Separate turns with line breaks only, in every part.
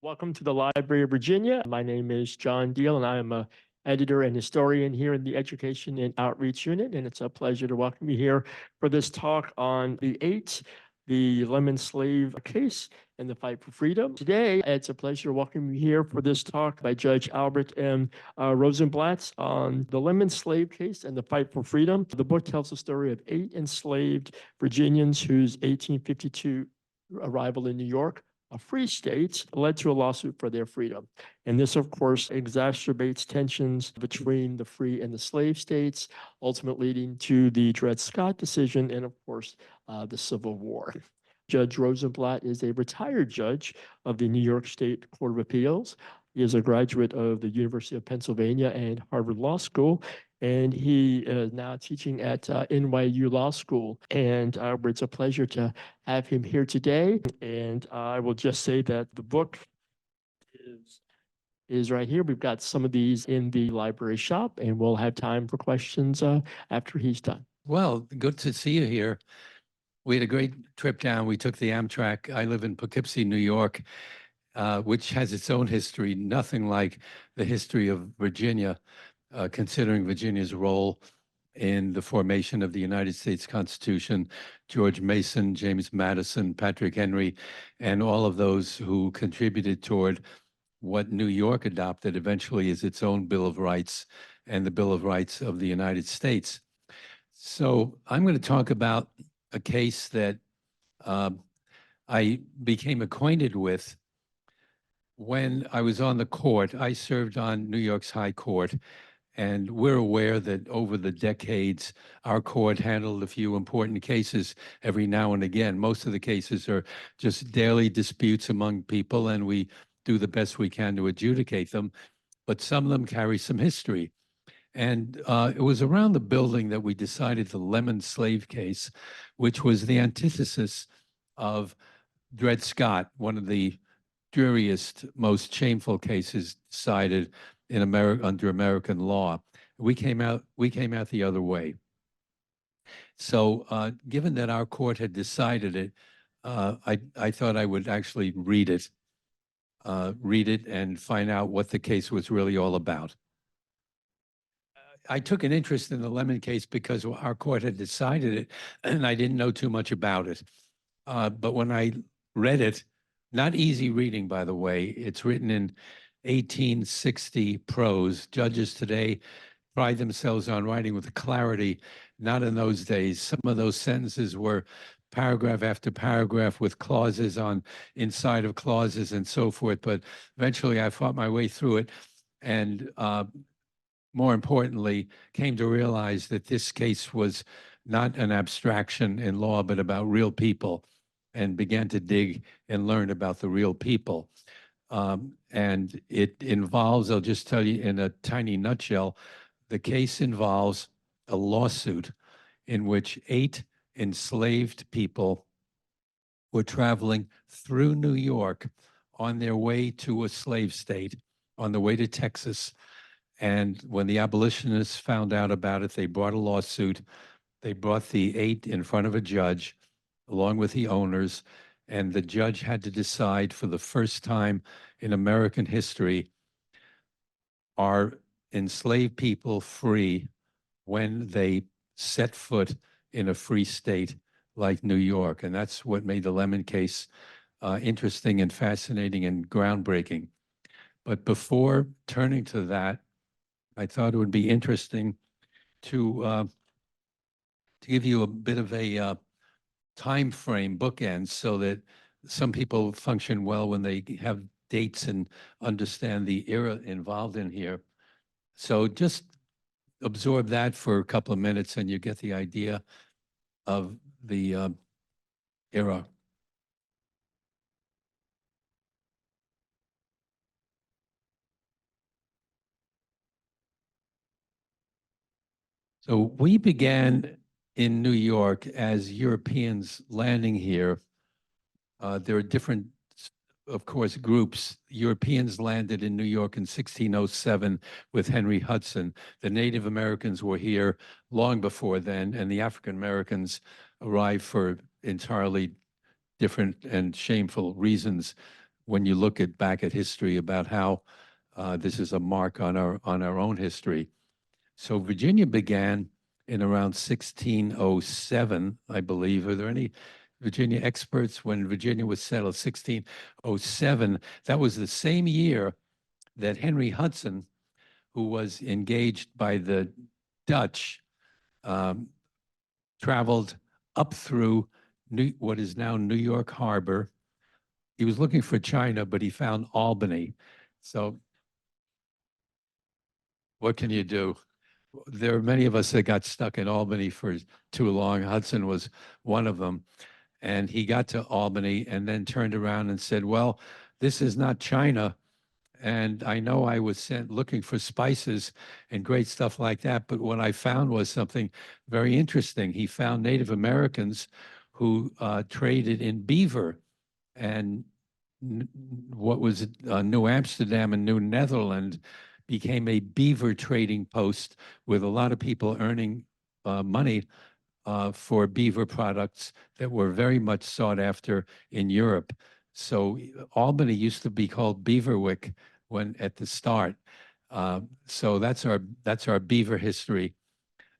Welcome to the Library of Virginia. My name is John Deal, and I am a editor and historian here in the Education and Outreach Unit, and it's a pleasure to welcome you here for this talk on the Lemmon Slave Case and the fight for freedom. Today, it's a pleasure to welcome you here for this talk by Judge Albert M. Rosenblatt on the Lemmon Slave Case and the fight for freedom. The book tells the story of 8 enslaved Virginians whose 1852 arrival in New York, a free state, led to a lawsuit for their freedom. And this, of course, exacerbates tensions between the free and the slave states, ultimately leading to the Dred Scott decision and, of course, the Civil War. Judge Rosenblatt is a retired judge of the New York State Court of Appeals. He is a graduate of the University of Pennsylvania and Harvard Law School, and he is now teaching at NYU Law School. And it's a pleasure to have him here today. And I will just say that the book is right here. We've got some of these in the library shop, and we'll have time for questions after he's done.
Well, good to see you here. We had a great trip down. We took the Amtrak. I live in Poughkeepsie, New York, which has its own history, nothing like the history of Virginia, considering Virginia's role in the formation of the United States Constitution, George Mason, James Madison, Patrick Henry, and all of those who contributed toward what New York adopted eventually as its own Bill of Rights and the Bill of Rights of the United States. So I'm going to talk about a case that I became acquainted with when I was on the court. I served on New York's High Court, and we're aware that over the decades, our court handled a few important cases every now and again. Most of the cases are just daily disputes among people, and we do the best we can to adjudicate them, but some of them carry some history. And it was around the building that we decided the Lemmon Slave Case, which was the antithesis of Dred Scott, one of the dreariest, most shameful cases decided in America under American law. We came out the other way. So given that our court had decided it, I thought I would actually read it and find out what the case was really all about. I took an interest in the Lemmon case because our court had decided it, and I didn't know too much about it. But when I read it, not easy reading, by the way, it's written in 1860 prose. Judges today pride themselves on writing with clarity. Not in those days. Some of those sentences were paragraph after paragraph with clauses on inside of clauses and so forth. But eventually I fought my way through it, and more importantly, came to realize that this case was not an abstraction in law, but about real people, and began to dig and learn about the real people. And it involves, I'll just tell you in a tiny nutshell, the case involves a lawsuit in which 8 enslaved people were traveling through New York on their way to a slave state, on the way to Texas. And when the abolitionists found out about it, they brought a lawsuit. They brought the 8 in front of a judge, along with the owners, and the judge had to decide for the first time in American history, are enslaved people free when they set foot in a free state like New York? And that's what made the Lemmon case interesting and fascinating and groundbreaking. But before turning to that, I thought it would be interesting to give you a bit of a time frame bookend so that some people function well when they have dates and understand the era involved in here. So just absorb that for a couple of minutes and you get the idea of the era. So we began in New York as Europeans landing here. There are different, of course, groups. Europeans landed in New York in 1607 with Henry Hudson. The Native Americans were here long before then, and the African Americans arrived for entirely different and shameful reasons when you look back at history about how this is a mark on our own history. So Virginia began in around 1607, I believe. Are there any Virginia experts when Virginia was settled? 1607. That was the same year that Henry Hudson, who was engaged by the Dutch, traveled up through what is now New York Harbor. He was looking for China, but he found Albany. So what can you do? There are many of us that got stuck in Albany for too long. Hudson was one of them. And he got to Albany and then turned around and said, well, this is not China. And I know I was sent looking for spices and great stuff like that. But what I found was something very interesting. He found Native Americans who traded in beaver. And what was New Amsterdam and New Netherland became a beaver trading post with a lot of people earning money for beaver products that were very much sought after in Europe. So Albany used to be called Beaverwick when at the start. So that's our beaver history.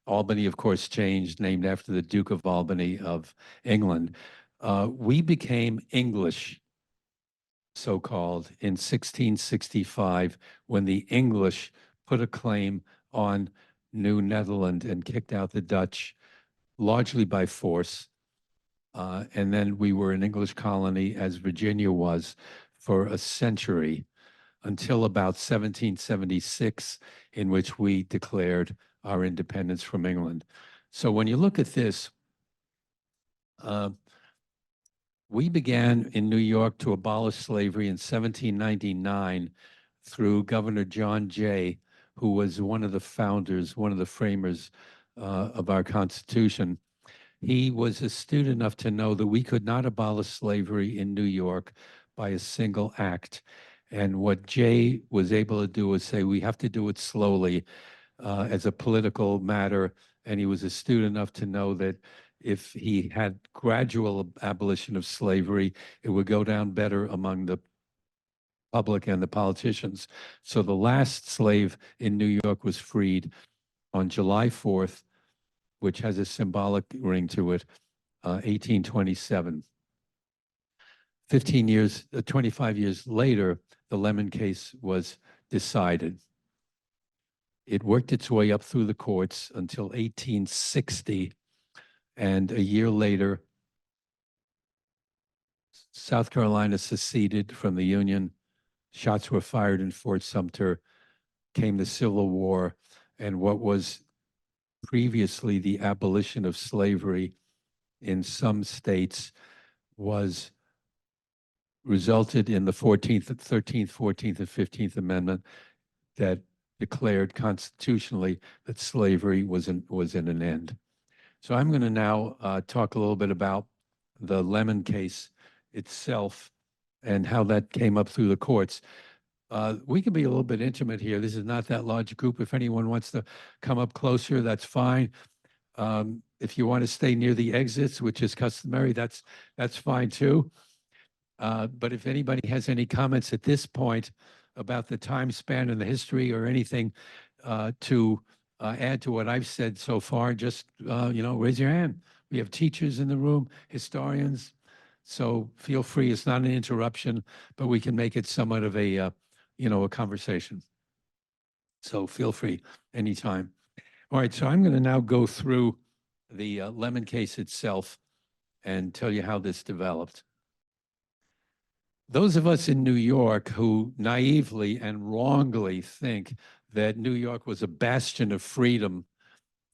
Albany, of course, changed, named after the Duke of Albany of England. We became English, so-called, in 1665 when the English put a claim on New Netherland and kicked out the Dutch, largely by force. And then we were an English colony, as Virginia was, for a century, until about 1776, in which we declared our independence from England. So when you look at this, we began in New York to abolish slavery in 1799 through Governor John Jay, who was one of the founders, one of the framers of our Constitution. He was astute enough to know that we could not abolish slavery in New York by a single act. And what Jay was able to do was say, we have to do it slowly as a political matter. And he was astute enough to know that if he had gradual abolition of slavery, it would go down better among the public and the politicians. So the last slave in New York was freed on July 4th, which has a symbolic ring to it, 1827. 25 years later, the Lemmon case was decided. It worked its way up through the courts until 1860. And a year later, South Carolina seceded from the Union. Shots were fired in Fort Sumter. Came the Civil War. And what was previously the abolition of slavery in some states was resulted in the 14th, 13th, 14th, and 15th Amendment that declared constitutionally that slavery was in an end. So I'm going to now talk a little bit about the Lemmon case itself and how that came up through the courts. We can be a little bit intimate here. This is not that large a group. If anyone wants to come up closer, that's fine. If you want to stay near the exits, which is customary, that's fine too. But if anybody has any comments at this point about the time span and the history or anything to add to what I've said so far, just, raise your hand. We have teachers in the room, historians, so feel free. It's not an interruption, but we can make it somewhat of a, a conversation. So feel free anytime. All right, so I'm going to now go through the Lemmon case itself and tell you how this developed. Those of us in New York who naively and wrongly think that New York was a bastion of freedom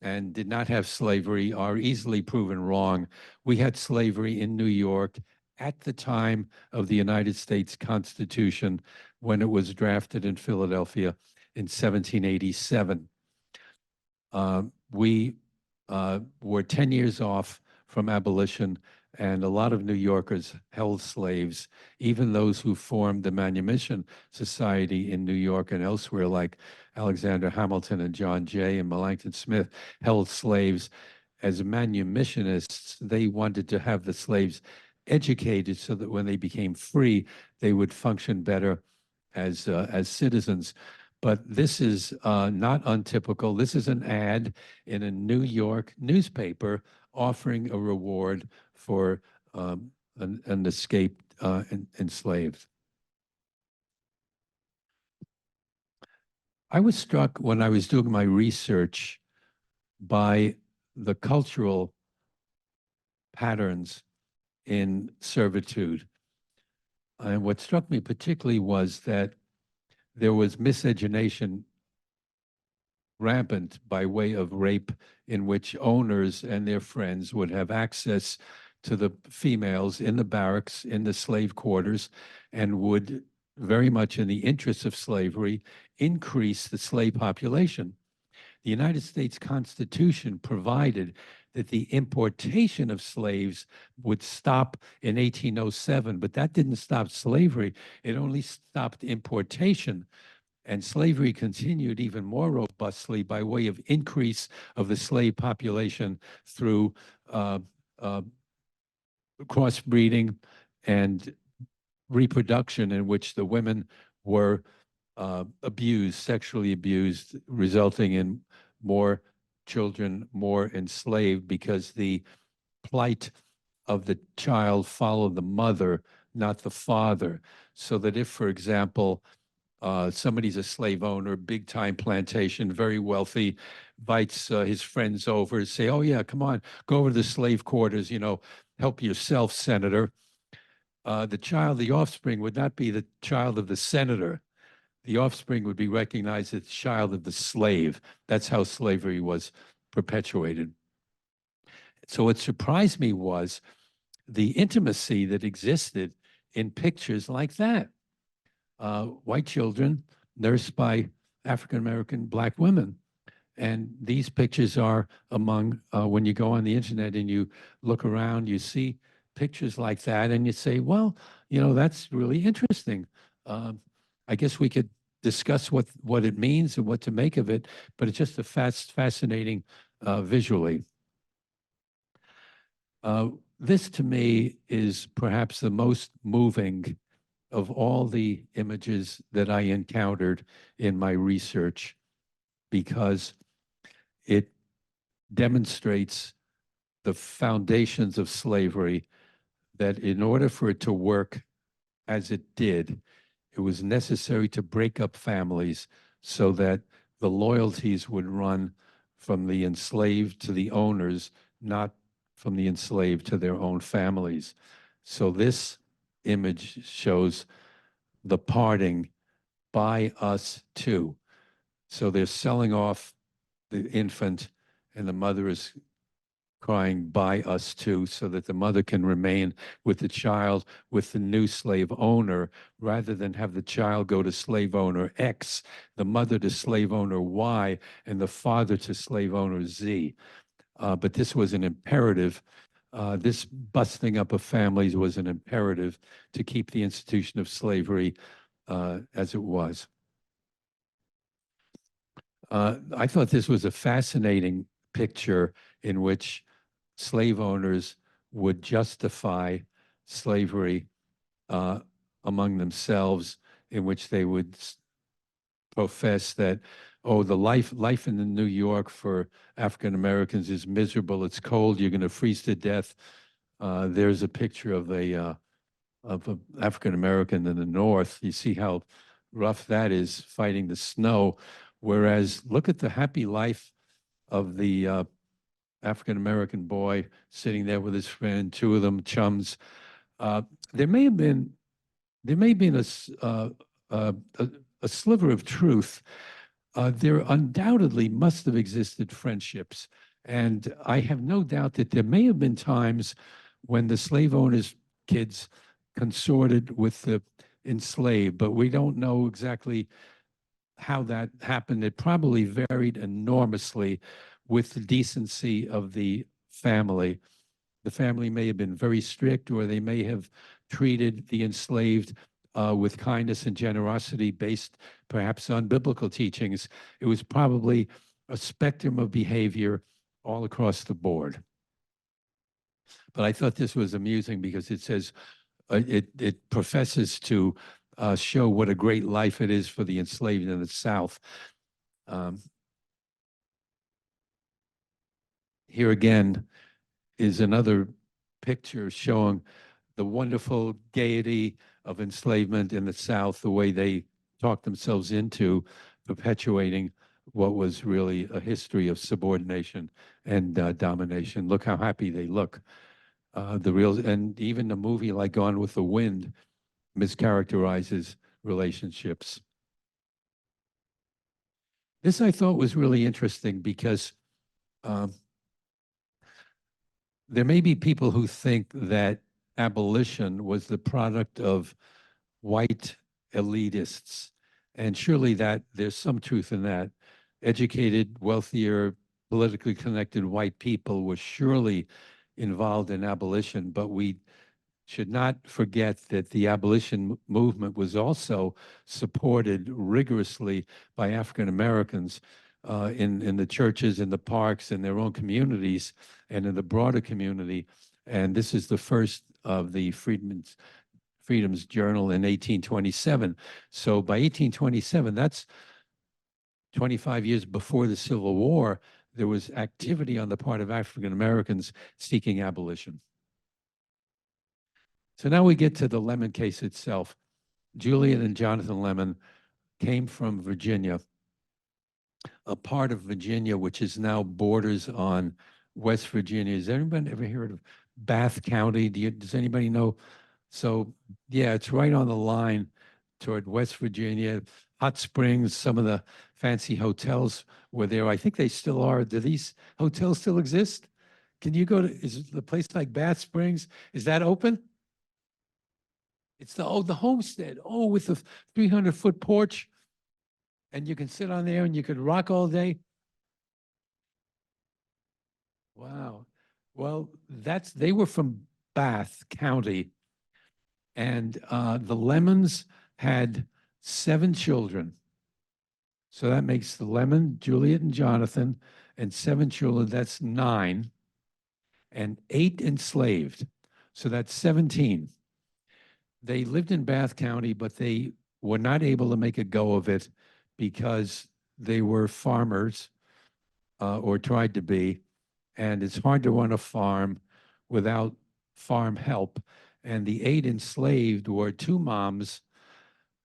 and did not have slavery are easily proven wrong. We had slavery in New York at the time of the United States Constitution when it was drafted in Philadelphia in 1787. We were 10 years off from abolition, and a lot of New Yorkers held slaves, even those who formed the Manumission Society in New York and elsewhere, like Alexander Hamilton and John Jay and Melancton Smith, held slaves. As manumitionists, they wanted to have the slaves educated so that when they became free, they would function better as citizens. But this is not untypical. This is an ad in a New York newspaper offering a reward for an escaped enslaved. I was struck when I was doing my research by the cultural patterns in servitude. And what struck me particularly was that there was miscegenation rampant by way of rape, in which owners and their friends would have access to the females in the barracks, in the slave quarters, and would, very much in the interests of slavery, increase the slave population. The United States Constitution provided that the importation of slaves would stop in 1807, but that didn't stop slavery. It only stopped importation. And slavery continued even more robustly by way of increase of the slave population through crossbreeding and reproduction, in which the women were abused, sexually abused, resulting in more children, more enslaved, because the plight of the child followed the mother, not the father. So that if, for example, somebody's a slave owner, big time plantation, very wealthy, invites his friends over, say, oh yeah, come on, go over to the slave quarters, help yourself, senator. The child, the offspring, would not be the child of the senator. The offspring would be recognized as the child of the slave. That's how slavery was perpetuated. So what surprised me was the intimacy that existed in pictures like that. White children nursed by African-American Black women. And these pictures are among, when you go on the internet and you look around, you see pictures like that, and you say, well, that's really interesting. I guess we could discuss what it means and what to make of it, but it's just a fascinating visually. This to me is perhaps the most moving of all the images that I encountered in my research, because it demonstrates the foundations of slavery, that in order for it to work as it did, it was necessary to break up families so that the loyalties would run from the enslaved to the owners, not from the enslaved to their own families. So this image shows the parting by us too. So they're selling off the infant, and the mother is crying by us too, so that the mother can remain with the child, with the new slave owner, rather than have the child go to slave owner X, the mother to slave owner Y, and the father to slave owner Z. But this was an imperative. This busting up of families was an imperative to keep the institution of slavery as it was. I thought this was a fascinating picture in which slave owners would justify slavery among themselves, in which they would profess that, oh, the life in New York for African Americans is miserable. It's cold. You're going to freeze to death. There's a picture of an African American in the North. You see how rough that is, fighting the snow. Whereas, look at the happy life of the African American boy sitting there with his friend, two of them chums. There may have been a sliver of truth. There undoubtedly must have existed friendships, and I have no doubt that there may have been times when the slave owners' kids consorted with the enslaved, but we don't know exactly how that happened. It probably varied enormously with the decency of the family. The family may have been very strict, or they may have treated the enslaved with kindness and generosity based perhaps on biblical teachings. It was probably a spectrum of behavior all across the board. But I thought this was amusing because it says, it professes to show what a great life it is for the enslaved in the South. Here again is another picture showing the wonderful gaiety of enslavement in the South, the way they talked themselves into perpetuating what was really a history of subordination and domination. Look how happy they look. And even a movie like Gone with the Wind mischaracterizes relationships. This I thought was really interesting because there may be people who think that abolition was the product of white elitists, and surely that there's some truth in that. Educated, wealthier, politically connected white people were surely involved in abolition, but we should not forget that the abolition movement was also supported rigorously by African Americans in the churches, in the parks, in their own communities, and in the broader community. And this is the first of the Freedmen's Journal in 1827. So by 1827, that's 25 years before the Civil War, there was activity on the part of African Americans seeking abolition. So now we get to the Lemmon case itself. Juliet and Jonathan Lemmon came from Virginia, a part of Virginia which is now borders on West Virginia. Has anybody ever heard of Bath County? Does anybody know? So yeah, it's right on the line toward West Virginia. Hot Springs, some of the fancy hotels were there. I think they still are. Do these hotels still exist? Can you go to, is the place like Bath Springs, is that open? It's the homestead. Oh, with the 300-foot porch. And you can sit on there and you could rock all day. Wow. Well, they were from Bath County. And the Lemmons had 7 children. So that makes the Lemmon, Juliet, and Jonathan, and 7 children. That's 9. And 8 enslaved. So that's 17. They lived in Bath County, but they were not able to make a go of it because they were farmers or tried to be. And it's hard to run a farm without farm help. And the 8 enslaved were 2 moms,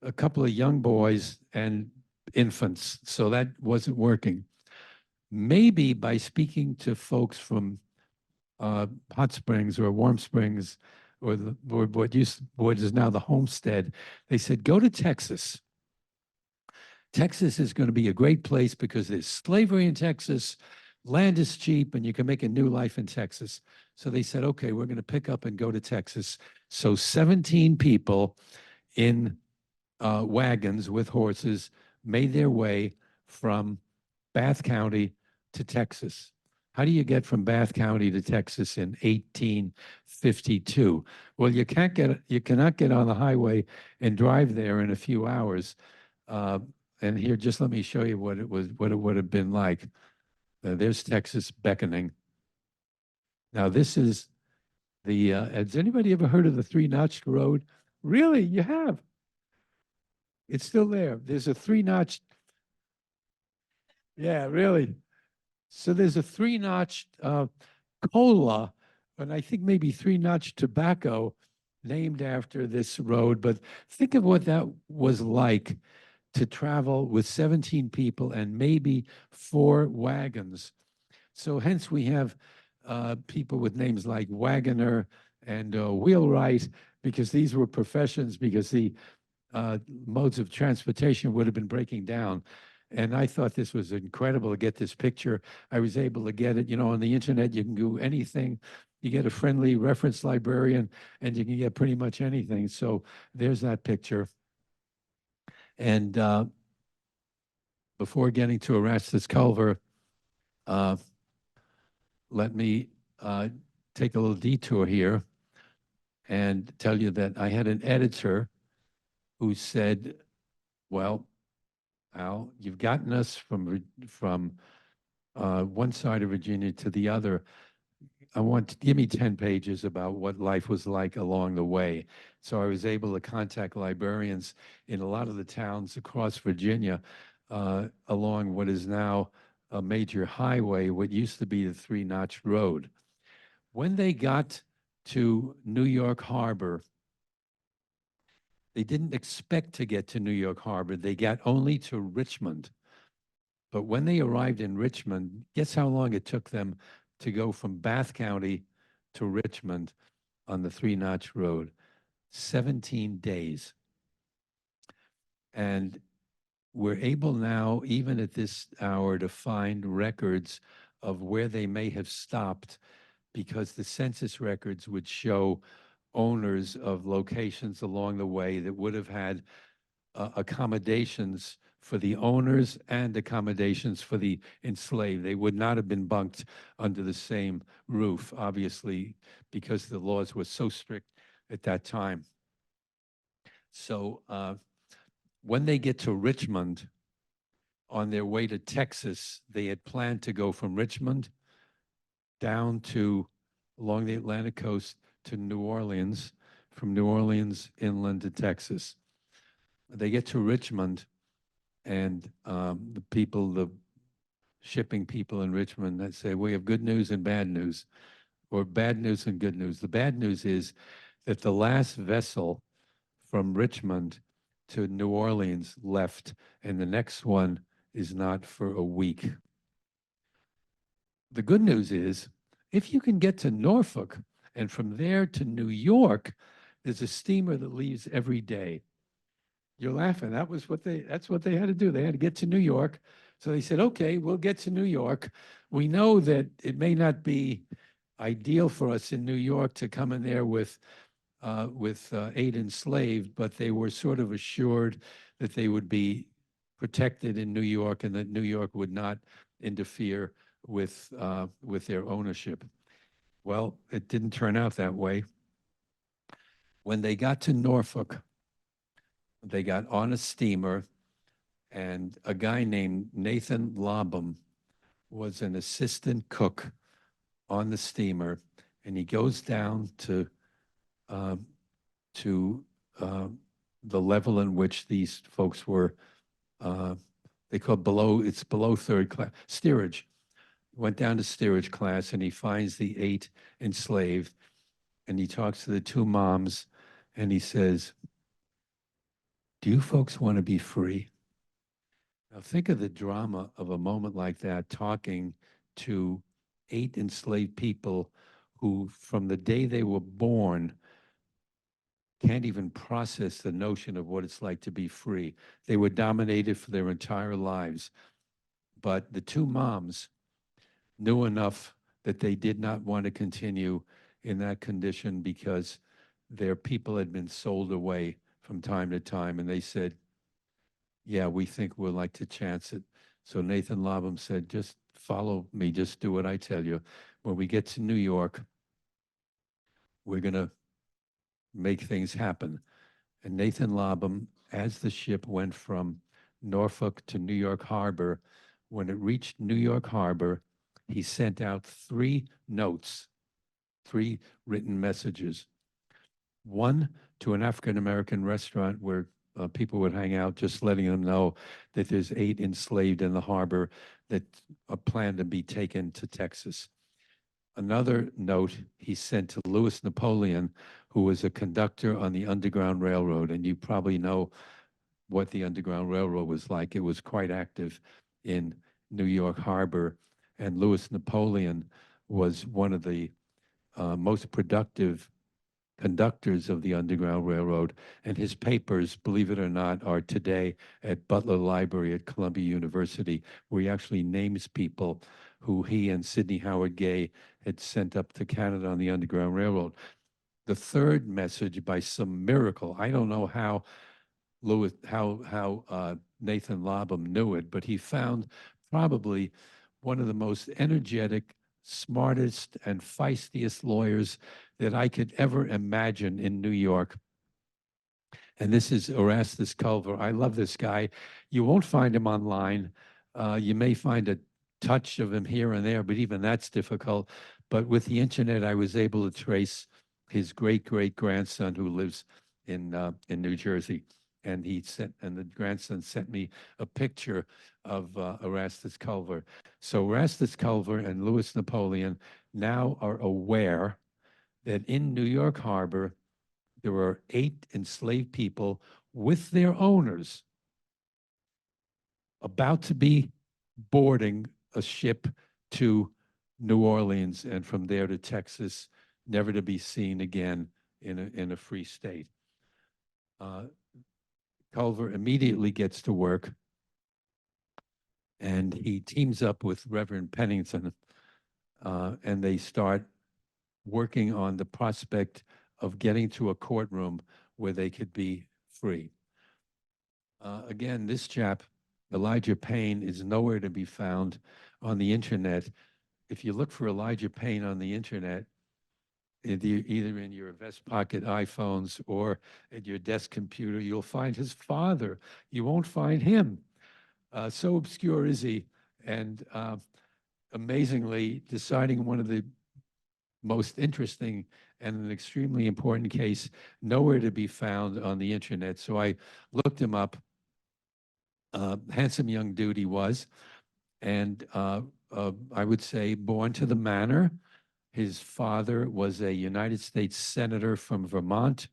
a couple of young boys, and infants. So that wasn't working. Maybe by speaking to folks from Hot Springs or Warm Springs, or what is now the homestead, they said, go to Texas. Texas is going to be a great place because there's slavery in Texas, land is cheap, and you can make a new life in Texas. So they said, okay, we're going to pick up and go to Texas. So 17 people in wagons with horses made their way from Bath County to Texas. How do you get from Bath County to Texas in 1852? Well, you cannot get on the highway and drive there in a few hours. And here, just let me show you what it would have been like. There's Texas beckoning. Now, this is the, has anybody ever heard of the 3-notched road? Really, you have? It's still there. There's a 3-notched, yeah, really. So there's a 3-notched cola, and I think maybe 3-notched tobacco named after this road. But think of what that was like to travel with 17 people and maybe 4 wagons. So hence we have people with names like wagoner and wheelwright, because these were professions, because the modes of transportation would have been breaking down. And I thought this was incredible to get this picture. I was able to get it, on the internet. You can do anything. You get a friendly reference librarian and you can get pretty much anything. So there's that picture. And before getting to Erastus Culver, let me take a little detour here and tell you that I had an editor who said, well, Al, you've gotten us from one side of Virginia to the other. want to give me 10 pages about what life was like along the way. So I was able to contact librarians in a lot of the towns across Virginia along what is now a major highway, what used to be the Three-Notch Road. When they got to New York Harbor, they didn't expect to get to New York Harbor. They got only to Richmond. But when they arrived in Richmond, guess how long it took them to go from Bath County to Richmond on the Three-Notch Road? 17 days. And we're able now, even at this hour, to find records of where they may have stopped, because the census records would show owners of locations along the way that would have had accommodations for the owners and accommodations for the enslaved. They would not have been bunked under the same roof, obviously, because the laws were so strict at that time. So when they get to Richmond, on their way to Texas, they had planned to go from Richmond down to along the Atlantic coast to New Orleans, from New Orleans inland to Texas. They get to Richmond, and the shipping people in Richmond, that say, we have good news and bad news, or bad news and good news. The bad news is that the last vessel from Richmond to New Orleans left, and the next one is not for a week. The good news is, if you can get to Norfolk and from there to New York, there's a steamer that leaves every day. You're laughing. That's what they had to do. They had to get to New York. So they said, okay, we'll get to New York. We know that it may not be ideal for us in New York to come in there with 8 enslaved, but they were sort of assured that they would be protected in New York and that New York would not interfere with their ownership. Well, it didn't turn out that way. When they got to Norfolk, they got on a steamer, and a guy named Nathan Lobham was an assistant cook on the steamer, and he goes down to the level in which these folks were, they call it's below third class, steerage. Went down to steerage class, and he finds the 8 enslaved, and he talks to the 2 moms, and he says, do you folks want to be free? Now think of the drama of a moment like that, talking to 8 enslaved people who, from the day they were born, can't even process the notion of what it's like to be free. They were dominated for their entire lives. But the 2 moms knew enough that they did not want to continue in that condition because their people had been sold away from time to time. And they said, yeah, we think we'd like to chance it. So Nathan Lobham said, just follow me, just do what I tell you. When we get to New York, we're going to make things happen. And Nathan Lobham, as the ship went from Norfolk to New York Harbor, when it reached New York Harbor, he sent out 3 notes, 3 written messages. One to an African-American restaurant where people would hang out, just letting them know that there's 8 enslaved in the harbor that are planned to be taken to Texas. Another note he sent to Louis Napoleon, who was a conductor on the Underground Railroad, and you probably know what the Underground Railroad was like. It was quite active in New York Harbor, and Louis Napoleon was one of the most productive conductors of the Underground Railroad, and his papers, believe it or not, are today at Butler Library at Columbia University, where he actually names people who he and Sidney Howard Gay had sent up to Canada on the Underground Railroad. The third message, by some miracle, I don't know how Nathan Lobham knew it, but he found probably one of the most energetic, smartest, and feistiest lawyers that I could ever imagine in New York. And this is Erastus Culver. I love this guy. You won't find him online. You may find a touch of him here and there, but even that's difficult. But with the internet, I was able to trace his great-great-grandson who lives in New Jersey. And the grandson sent me a picture of Erastus Culver. So Erastus Culver and Louis Napoleon now are aware that in New York Harbor, there are 8 enslaved people with their owners about to be boarding a ship to New Orleans and from there to Texas, never to be seen again in a free state. Culver immediately gets to work and he teams up with Reverend Pennington and they start working on the prospect of getting to a courtroom where they could be free. Again, this chap, Elijah Payne, is nowhere to be found on the internet. If you look for Elijah Payne on the internet, either in your vest pocket iPhones or at your desk computer, you'll find his father. You won't find him. So obscure is he. And amazingly, deciding one of the most interesting and an extremely important case, nowhere to be found on the internet. So I looked him up. Handsome young dude he was. And I would say born to the manor. His father was a United States senator from Vermont.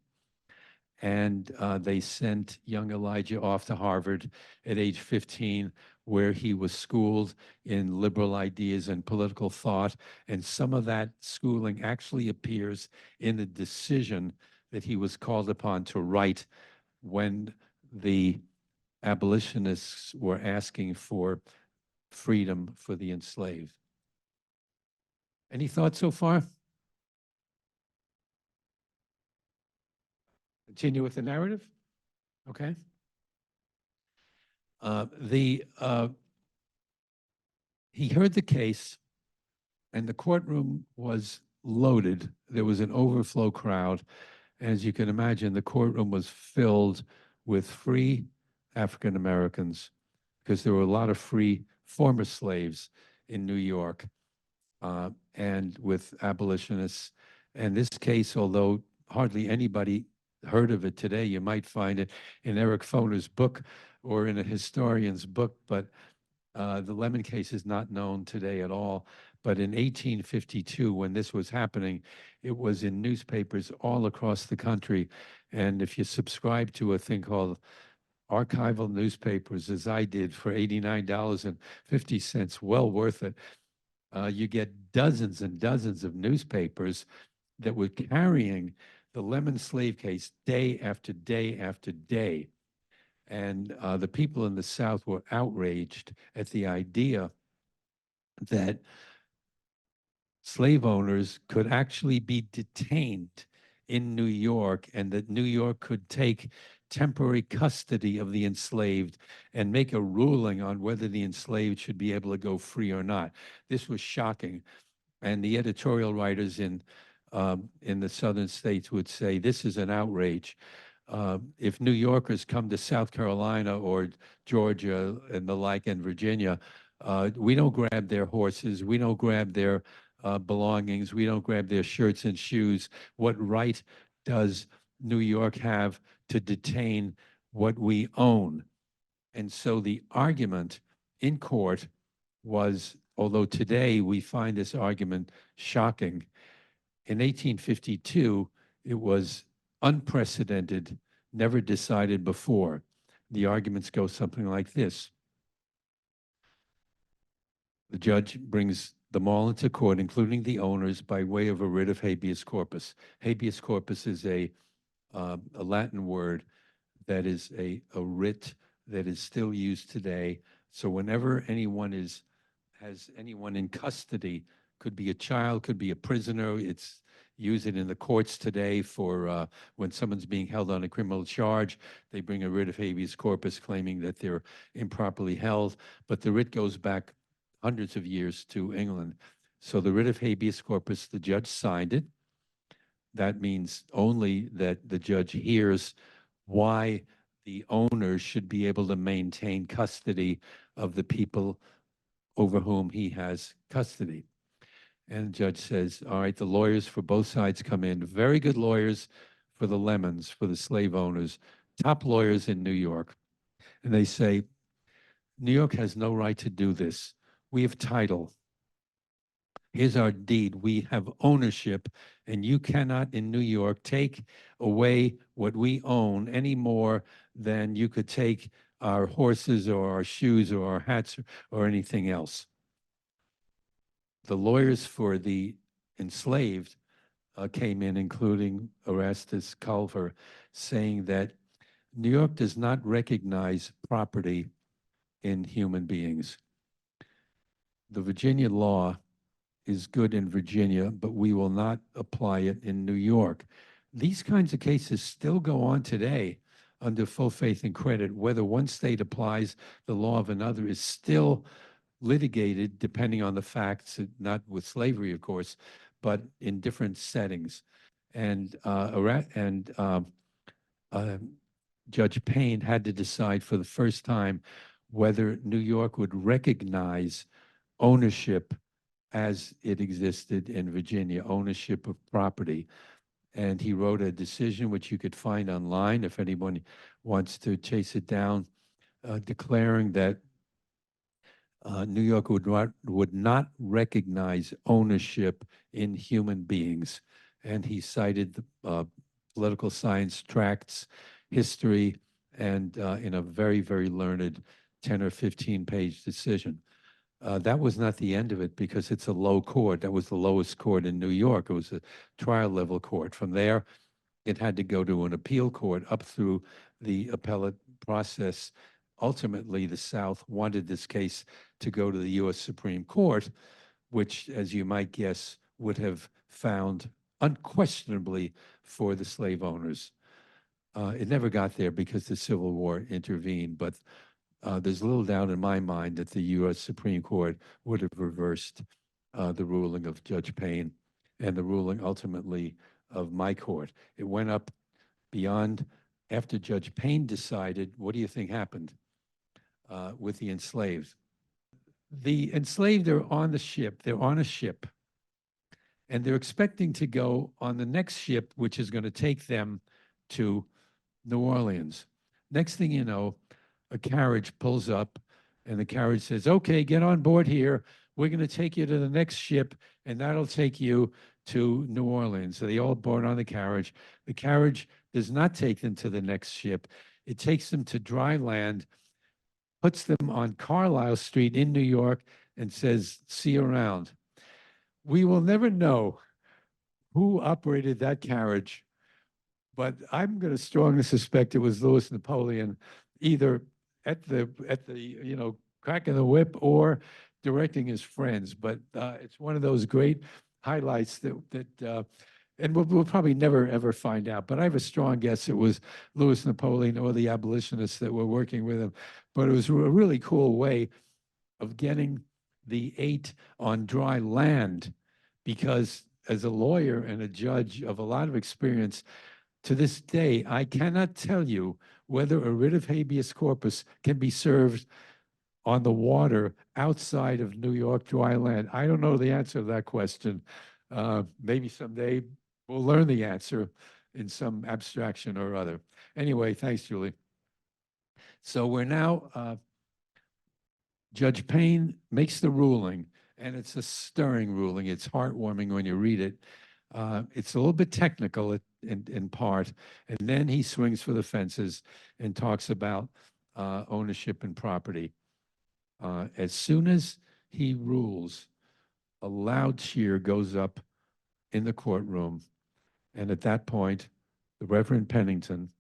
And they sent young Elijah off to Harvard at age 15, where he was schooled in liberal ideas and political thought. And some of that schooling actually appears in the decision that he was called upon to write when the abolitionists were asking for freedom for the enslaved. Any thoughts so far? Continue with the narrative? Okay. He heard the case, and the courtroom was loaded. There was an overflow crowd. As you can imagine, the courtroom was filled with free African Americans because there were a lot of free former slaves in New York and with abolitionists. And this case, although hardly anybody heard of it today, you might find it in Eric Foner's book or in a historian's book, but the Lemmon case is not known today at all. But in 1852, when this was happening, it was in newspapers all across the country. And if you subscribe to a thing called archival newspapers, as I did for $89.50, well worth it, you get dozens and dozens of newspapers that were carrying the Lemmon Slave Case day after day after day. And the people in the South were outraged at the idea that slave owners could actually be detained in New York and that New York could take temporary custody of the enslaved and make a ruling on whether the enslaved should be able to go free or not. This was shocking. And the editorial writers in the southern states would say, this is an outrage. If New Yorkers come to South Carolina or Georgia and the like and Virginia, we don't grab their horses, we don't grab their belongings, we don't grab their shirts and shoes. What right does New York have to detain what we own? And so the argument in court was, although today we find this argument shocking, in 1852, it was unprecedented, never decided before. The arguments go something like this. The judge brings them all into court, including the owners, by way of a writ of habeas corpus. Habeas corpus is a Latin word that is a writ that is still used today. So whenever anyone has anyone in custody, could be a child, could be a prisoner, it's use it in the courts today for when someone's being held on a criminal charge, they bring a writ of habeas corpus claiming that they're improperly held, but the writ goes back hundreds of years to England. So the writ of habeas corpus, the judge signed it. That means only that the judge hears why the owner should be able to maintain custody of the people over whom he has custody. And the judge says, all right, the lawyers for both sides come in, very good lawyers for the Lemmons, for the slave owners, top lawyers in New York. And they say, New York has no right to do this. We have title. Here's our deed. We have ownership, and you cannot in New York take away what we own any more than you could take our horses or our shoes or our hats or anything else. The lawyers for the enslaved came in, including Erastus Culver, saying that New York does not recognize property in human beings. The Virginia law is good in Virginia, but we will not apply it in New York. These kinds of cases still go on today under full faith and credit. Whether one state applies the law of another is still litigated depending on the facts, not with slavery, of course, but in different settings. And Judge Payne had to decide for the first time whether New York would recognize ownership as it existed in Virginia, ownership of property. And he wrote a decision, which you could find online if anyone wants to chase it down, declaring that New York would not recognize ownership in human beings. And he cited the political science tracts, history, and in a very, very learned 10 or 15-page decision. That was not the end of it because it's a low court. That was the lowest court in New York. It was a trial level court. From there, it had to go to an appeal court up through the appellate process. Ultimately, the South wanted this case to go to the U.S. Supreme Court, which, as you might guess, would have found unquestionably for the slave owners. It never got there because the Civil War intervened, but there's little doubt in my mind that the U.S. Supreme Court would have reversed the ruling of Judge Payne and the ruling ultimately of my court. It went up beyond, after Judge Payne decided, what do you think happened with the enslaved? The enslaved are on the ship, they're on a ship, and they're expecting to go on the next ship, which is going to take them to New Orleans. Next thing you know, a carriage pulls up and the carriage says, okay, get on board here. We're going to take you to the next ship and that'll take you to New Orleans. So they all board on the carriage. The carriage does not take them to the next ship. It takes them to dry land, puts them on Carlisle Street in New York and says, see you around. We will never know who operated that carriage, but I'm going to strongly suspect it was Louis Napoleon, either at the cracking the whip or directing his friends. But it's one of those great highlights that and we'll probably never ever find out. But I have a strong guess it was Louis Napoleon or the abolitionists that were working with him. But it was a really cool way of getting the 8 on dry land, because as a lawyer and a judge of a lot of experience, to this day, I cannot tell you whether a writ of habeas corpus can be served on the water outside of New York dry land. I don't know the answer to that question. Maybe someday we'll learn the answer in some abstraction or other. Anyway, thanks, Julie. So we're now, Judge Payne makes the ruling, and it's a stirring ruling. It's heartwarming when you read it. It's a little bit technical in part, and then he swings for the fences and talks about ownership and property. As soon as he rules, a loud cheer goes up in the courtroom, and at that point, the Reverend Pennington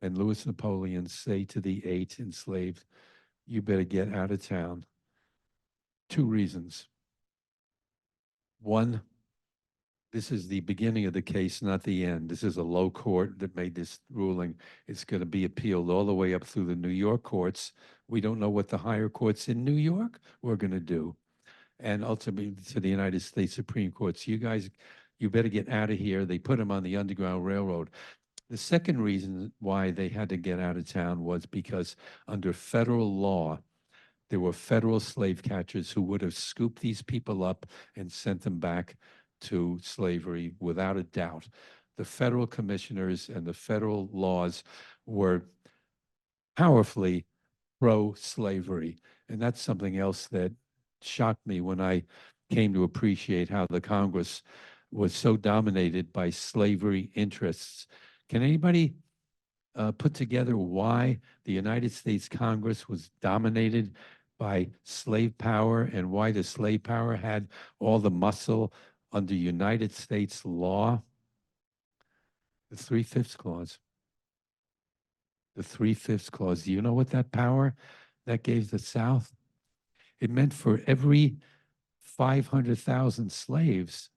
and Louis Napoleon say to the 8 enslaved, you better get out of town. 2 reasons. One, this is the beginning of the case, not the end. This is a low court that made this ruling. It's going to be appealed all the way up through the New York courts. We don't know what the higher courts in New York were going to do. And ultimately to the United States Supreme Court. So you guys, you better get out of here. They put him on the Underground Railroad. The second reason why they had to get out of town was because under federal law, there were federal slave catchers who would have scooped these people up and sent them back to slavery without a doubt. The federal commissioners and the federal laws were powerfully pro-slavery. And that's something else that shocked me when I came to appreciate how the Congress was so dominated by slavery interests. Can anybody put together why the United States Congress was dominated by slave power and why the slave power had all the muscle under United States law? The 3/5 clause. The 3/5 clause. Do you know what that power that gave the South? It meant for every 500,000 slaves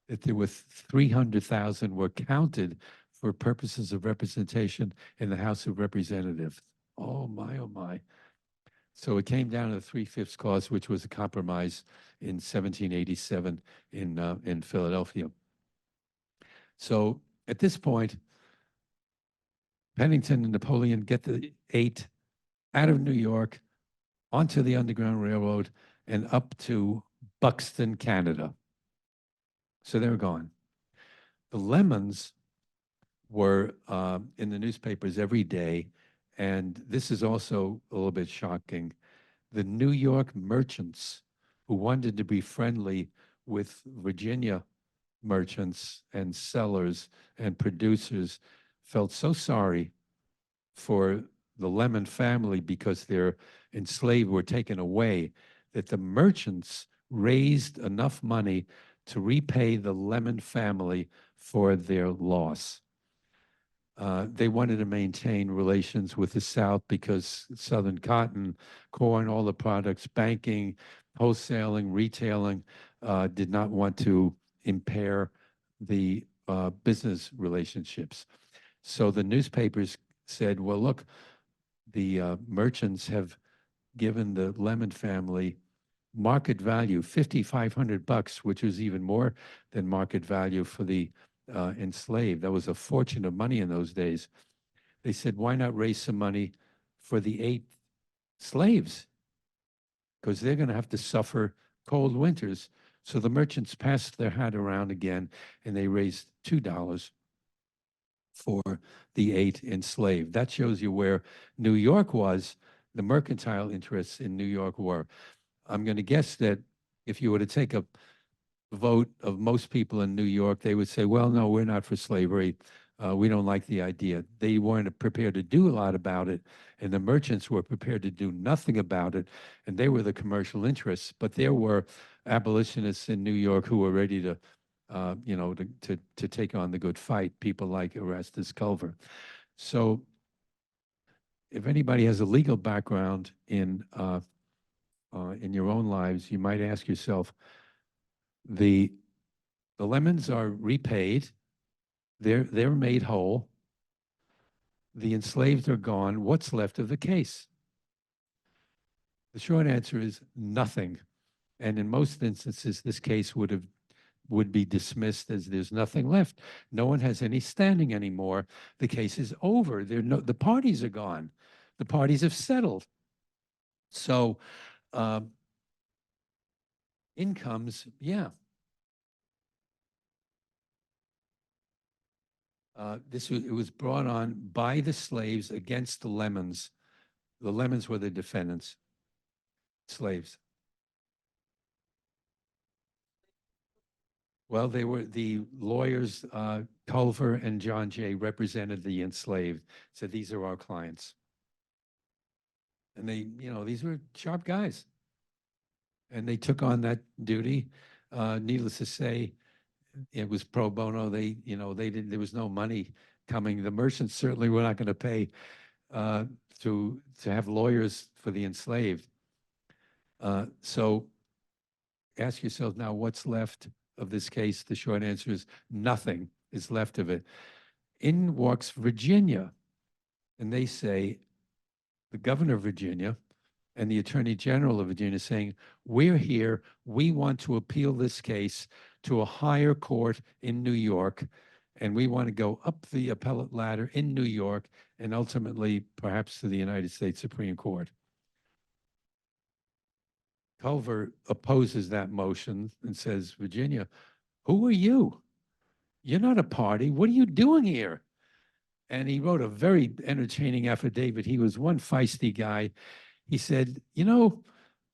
that there were 300,000 were counted for purposes of representation in the House of Representatives. Oh my, oh my. So it came down to the 3/5 clause, which was a compromise in 1787 in Philadelphia. So at this point, Pennington and Napoleon get the 8 out of New York onto the Underground Railroad and up to Buxton, Canada. So they were gone. The Lemmons were in the newspapers every day, and this is also a little bit shocking. The New York merchants who wanted to be friendly with Virginia merchants and sellers and producers felt so sorry for the Lemmon family because their enslaved were taken away that the merchants raised enough money to repay the Lemmon family for their loss. They wanted to maintain relations with the South because Southern cotton, corn, all the products, banking, wholesaling, retailing, did not want to impair the business relationships. So the newspapers said, well, look, the merchants have given the Lemmon family market value, $5,500, which was even more than market value for the enslaved. That was a fortune of money in those days. They said, why not raise some money for the 8 slaves? Because they're going to have to suffer cold winters. So the merchants passed their hat around again, and they raised $2 for the 8 enslaved. That shows you where New York was, the mercantile interests in New York were. I'm going to guess that if you were to take a vote of most people in New York, they would say, well, no, we're not for slavery. We don't like the idea. They weren't prepared to do a lot about it, and the merchants were prepared to do nothing about it, and they were the commercial interests. But there were abolitionists in New York who were ready to, to take on the good fight, people like Erastus Culver. So if anybody has a legal background in your own lives, you might ask yourself, the Lemmons are repaid, they're made whole, the enslaved are gone, what's left of the case? The short answer is nothing. And in most instances, this case would be dismissed as there's nothing left. No one has any standing anymore. The case is over. The parties are gone. The parties have settled. So incomes, yeah. It was brought on by the slaves against the Lemmons. The Lemmons were the defendants, slaves. Well, they were the lawyers, Culver and John Jay represented the enslaved, said these are our clients. And they, these were sharp guys. And they took on that duty. Needless to say, it was pro bono. They didn't, there was no money coming. The merchants certainly were not going to pay to have lawyers for the enslaved. So ask yourself now, what's left of this case? The short answer is nothing is left of it. In walks Virginia, and they say, the governor of Virginia and the attorney general of Virginia saying, we're here, we want to appeal this case to a higher court in New York, and we want to go up the appellate ladder in New York and ultimately perhaps to the United States Supreme Court. Culver opposes that motion and says, Virginia, who are you? You're not a party. What are you doing here? And he wrote a very entertaining affidavit. He was one feisty guy. He said, you know,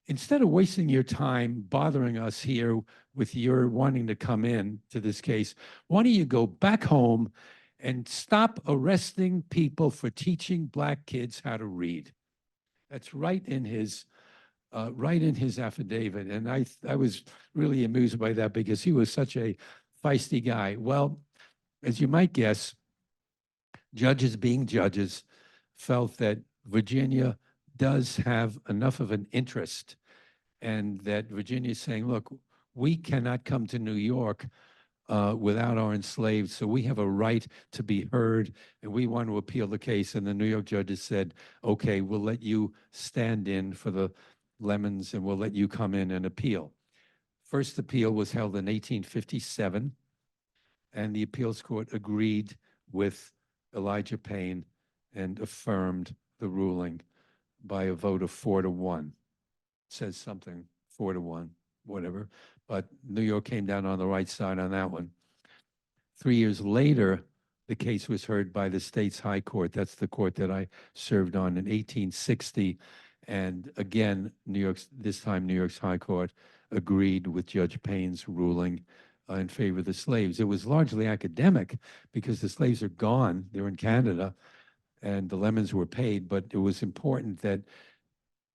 instead of wasting your time bothering us here with your wanting to come in to this case, why don't you go back home and stop arresting people for teaching Black kids how to read? That's right in his affidavit. And I was really amused by that because he was such a feisty guy. Well, as you might guess, judges being judges felt that Virginia does have enough of an interest, and that Virginia is saying, look, we cannot come to New York without our enslaved, so we have a right to be heard, and we want to appeal the case. And the New York judges said, okay, we'll let you stand in for the Lemmons, and we'll let you come in and appeal. First appeal was held in 1857, and the appeals court agreed with Elijah Payne and affirmed the ruling by a vote of 4-1. It says something, 4-1, whatever. But New York came down on the right side on that one. 3 years later, the case was heard by the state's high court. That's the court that I served on in 1860. And again, this time New York's high court agreed with Judge Payne's ruling in favor of the slaves. It was largely academic because the slaves are gone. They're in Canada, and the Lemmons were paid. But it was important that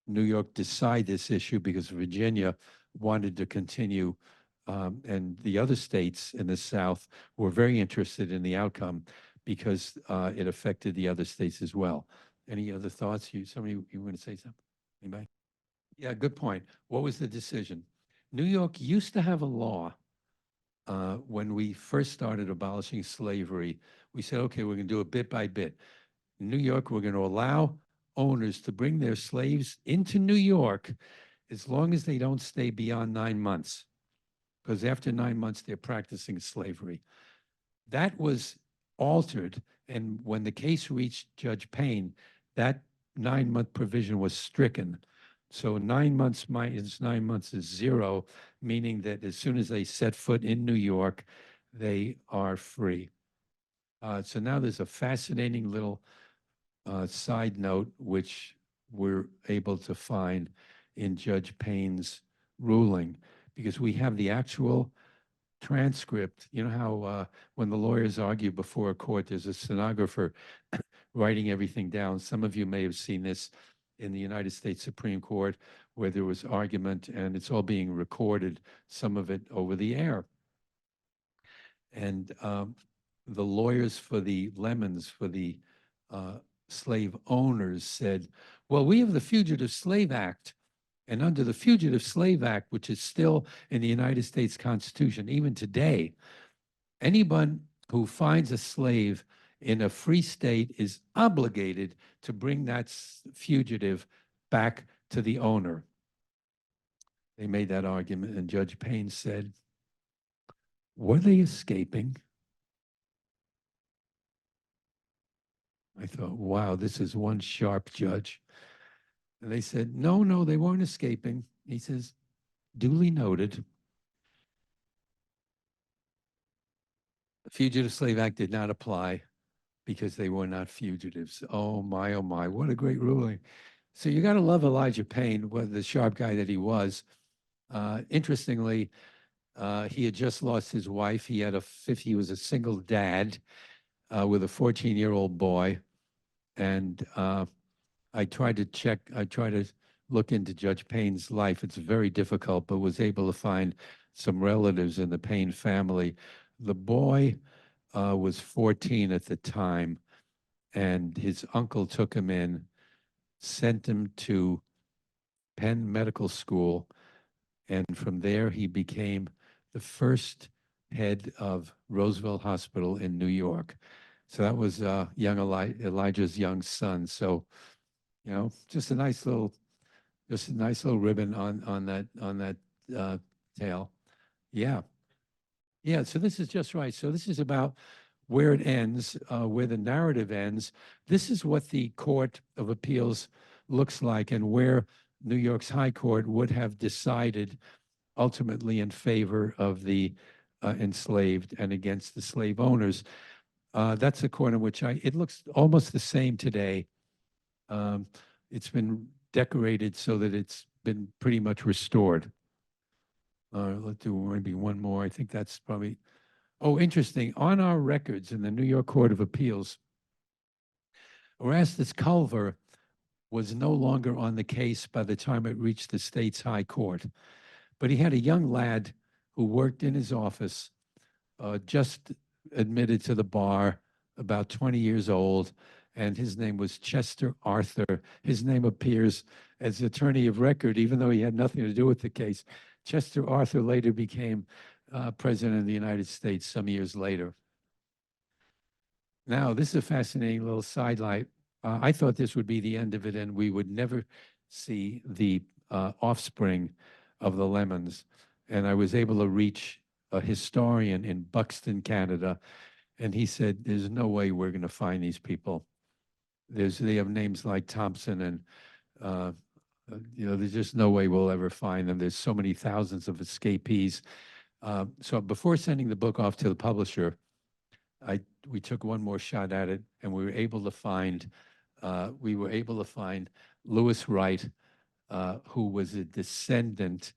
New York decide this issue because Virginia wanted to continue, and the other states in the South were very interested in the outcome because it affected the other states as well. Any other thoughts? Somebody, you want to say something? Anybody? Yeah, good point. What was the decision? New York used to have a law when we first started abolishing slavery. We said, okay, we're going to do it bit by bit. In New York, we're going to allow owners to bring their slaves into New York as long as they don't stay beyond 9 months, because after 9 months, they're practicing slavery. That was altered, and when the case reached Judge Payne, that 9-month provision was stricken. So 9 months minus 9 months is 0, meaning that as soon as they set foot in New York, they are free. So now there's a fascinating little side note, which we're able to find in Judge Payne's ruling, because we have the actual transcript. You know how when the lawyers argue before a court, there's a stenographer writing everything down. Some of you may have seen this in the United States Supreme Court, where there was argument and it's all being recorded, some of it over the air. And the lawyers for the Lemmons, for the slave owners, said, well, we have the Fugitive Slave Act. And under the Fugitive Slave Act, which is still in the United States Constitution, even today, anyone who finds a slave in a free state is obligated to bring that fugitive back to the owner. They made that argument, and Judge Payne said, were they escaping? I thought, wow, this is one sharp judge. And they said, no, they weren't escaping. He says, duly noted. The Fugitive Slave Act did not apply because they were not fugitives. Oh my, what a great ruling. So you got to love Elijah Payne, the sharp guy that he was. Interestingly, he had just lost his wife. He was a single dad with a 14-year-old boy. And I tried to look into Judge Payne's life. It's very difficult, but was able to find some relatives in the Payne family. The boy was 14 at the time, and his uncle took him in, sent him to Penn Medical School, and from there he became the first head of Roosevelt Hospital in New York. So that was young Elijah's young son. So, you know, just a nice little ribbon on that tale. Yeah. Yeah, so this is just right. So this is about where it ends, where the narrative ends. This is what the Court of Appeals looks like, and where New York's High Court would have decided ultimately in favor of the enslaved and against the slave owners. That's a court in which it looks almost the same today. It's been decorated so that it's been pretty much restored. Let's do maybe one more. I think that's probably, oh, interesting. On our records in the New York Court of Appeals, Erastus Culver was no longer on the case by the time it reached the state's high court. But he had a young lad who worked in his office, just admitted to the bar, about 20 years old, and his name was Chester Arthur. His name appears as attorney of record, even though he had nothing to do with the case. Chester Arthur later became president of the United States some years later. Now, this is a fascinating little sidelight. I thought this would be the end of it, and we would never see the offspring of the Lemmons. And I was able to reach a historian in Buxton, Canada, and he said, there's no way we're going to find these people. They have names like Thompson, and there's just no way we'll ever find them. There's so many thousands of escapees. So before sending the book off to the publisher, we took one more shot at it, and we were able to find Lewis Wright, who was a descendant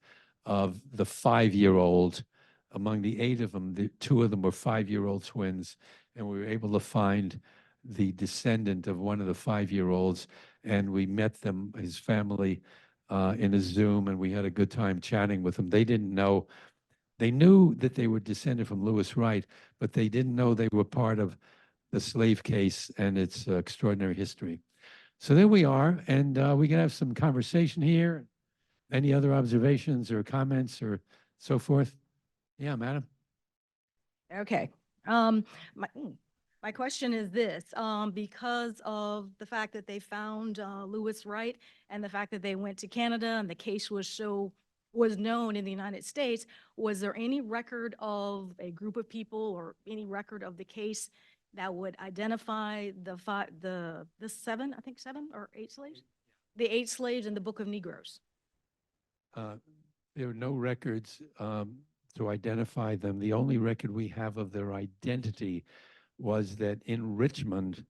of the 5-year-old. Among the 8 of them, the 2 of them were 5-year-old twins, and we were able to find the descendant of one of the 5-year-olds, and we met them, his family, in a Zoom, and we had a good time chatting with them. They didn't know. They knew that they were descended from Lewis Wright, but they didn't know they were part of the slave case and its extraordinary history. So there we are, and we can have some conversation here. Any other observations or comments or so forth? Yeah, madam.
Okay. My question is this, because of the fact that they found Lewis Wright and the fact that they went to Canada and the case was known in the United States, was there any record of a group of people or any record of the case that would identify the 7 or 8 slaves? The 8 slaves in the Book of Negroes?
There are no records to identify them. The only record we have of their identity was that in Richmond,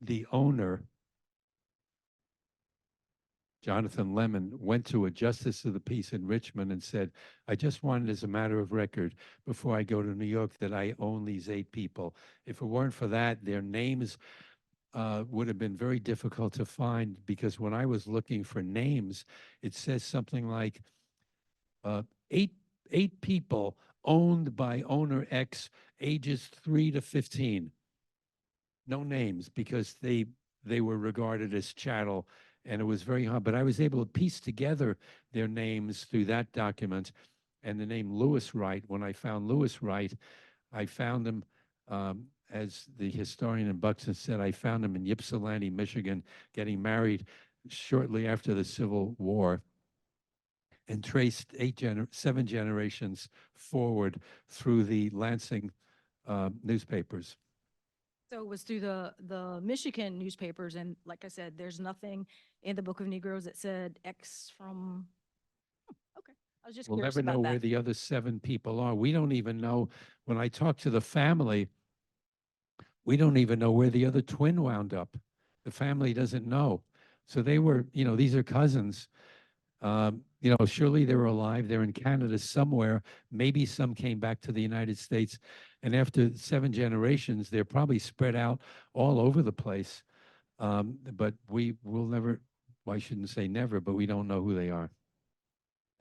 the owner, Jonathan Lemmon, went to a justice of the peace in Richmond and said, I just wanted as a matter of record before I go to New York that I own these 8 people. If it weren't for that, their names would have been very difficult to find, because when I was looking for names, it says something like 8 people owned by owner X, ages 3 to 15. No names, because they were regarded as chattel, and it was very hard. But I was able to piece together their names through that document, and the name Lewis Wright. When I found Lewis Wright, I found him, as the historian in Buxton said, I found him in Ypsilanti, Michigan, getting married shortly after the Civil War, and traced 7 generations forward through the Lansing newspapers.
So it was through the Michigan newspapers, and like I said, there's nothing in the Book of Negroes that said X from. Okay, I was just
We'll
curious
never know
about
where
that.
the other 7 people are. We don't even know. When I talk to the family, we don't even know where the other twin wound up. The family doesn't know. So they were, these are cousins. Surely they were alive. They're in Canada somewhere. Maybe some came back to the United States. And after 7 generations, they're probably spread out all over the place. But we will never, well, I shouldn't say never, but we don't know who they are.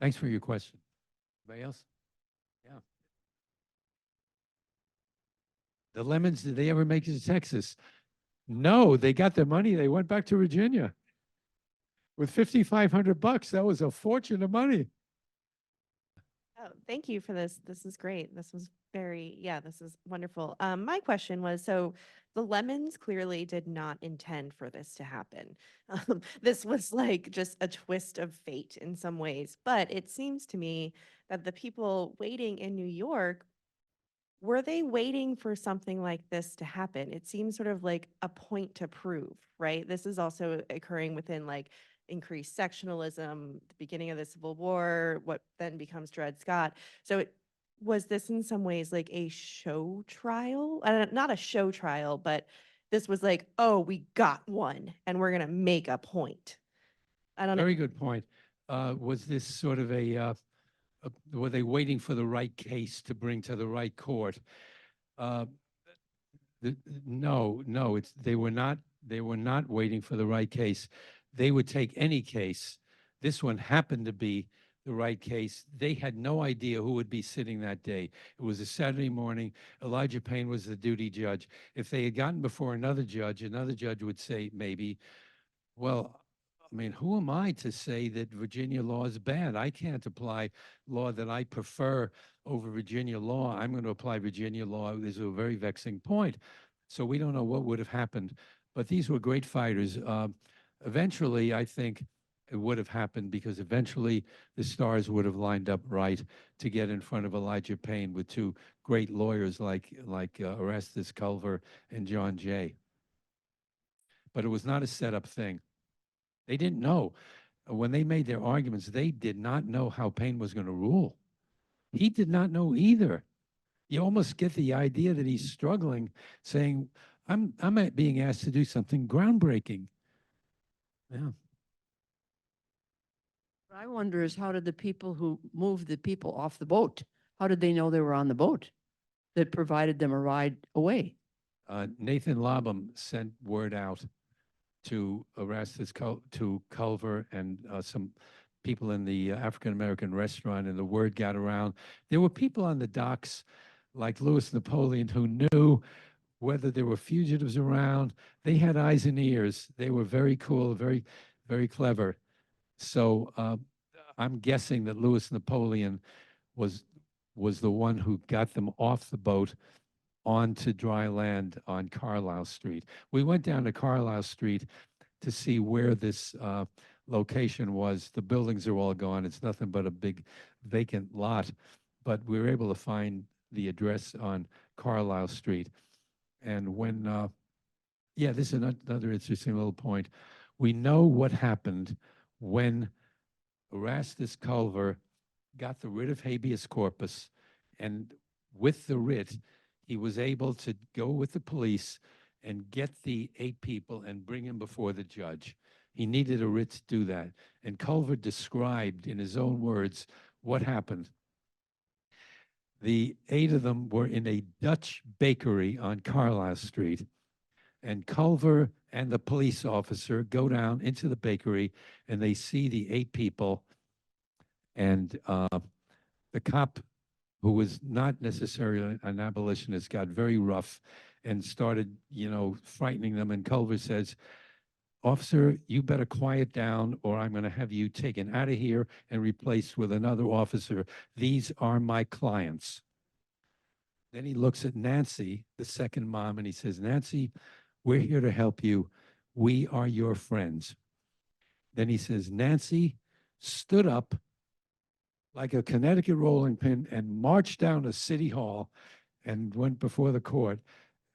Thanks for your question. Anybody else? Yeah. The Lemmons, did they ever make it to Texas? No, they got their money. They went back to Virginia with $5,500. That was a fortune of money.
Oh, thank you for this. This is great. This was this is wonderful. My question was, so the Lemmons clearly did not intend for this to happen. This was like just a twist of fate in some ways, but it seems to me that the people waiting in New York, were they waiting for something like this to happen? It seems sort of like a point to prove, right? This is also occurring within like increased sectionalism, the beginning of the Civil War, what then becomes Dred Scott. So was this in some ways like a show trial? Not a show trial, but this was like, oh, we got one and we're going to make a point. I don't know.
Very good point. Was this sort of were they waiting for the right case to bring to the right court? Uh, no, they were not waiting for the right case. They would take any case. This one happened to be the right case. They had no idea who would be sitting that day. It was a Saturday morning. Elijah Payne was the duty judge. If they had gotten before another judge would say maybe, well, I mean, who am I to say that Virginia law is bad? I can't apply law that I prefer over Virginia law. I'm going to apply Virginia law. This is a very vexing point. So we don't know what would have happened. But these were great fighters. Eventually, I think it would have happened because eventually the stars would have lined up right to get in front of Elijah Payne with two great lawyers like Erastus Culver and John Jay. But it was not a set-up thing. They didn't know. When they made their arguments, they did not know how Payne was going to rule. He did not know either. You almost get the idea that he's struggling, saying, I'm being asked to do something groundbreaking. Yeah.
What I wonder is, how did the people who moved the people off the boat, how did they know they were on the boat that provided them a ride away?
Nathan Labum sent word out to Erastus to Culver and some people in the African-American restaurant, and the word got around. There were people on the docks like Louis Napoleon who knew whether there were fugitives around. They had eyes and ears. They were very cool, very, very clever. So I'm guessing that Louis Napoleon was the one who got them off the boat onto dry land on Carlisle Street. We went down to Carlisle Street to see where this location was. The buildings are all gone. It's nothing but a big vacant lot. But we were able to find the address on Carlisle Street. And when, yeah, this is another interesting little point. We know what happened when Erastus Culver got the writ of habeas corpus, and with the writ, he was able to go with the police and get the 8 people and bring them before the judge. He needed a writ to do that. And Culver described in his own words what happened. The 8 of them were in a Dutch bakery on Carlisle Street, and Culver and the police officer go down into the bakery, and they see the 8 people, and the cop, who was not necessarily an abolitionist, got very rough and started, frightening them. And Culver says, "Officer, you better quiet down, or I'm going to have you taken out of here and replaced with another officer. These are my clients." Then he looks at Nancy, the second mom, and he says, "Nancy, we're here to help you. We are your friends." Then he says, "Nancy stood up like a Connecticut rolling pin and marched down to City Hall and went before the court."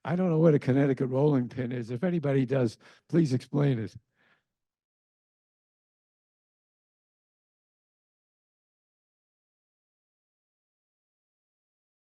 I don't know what a Connecticut rolling pin is. If anybody does, please explain it.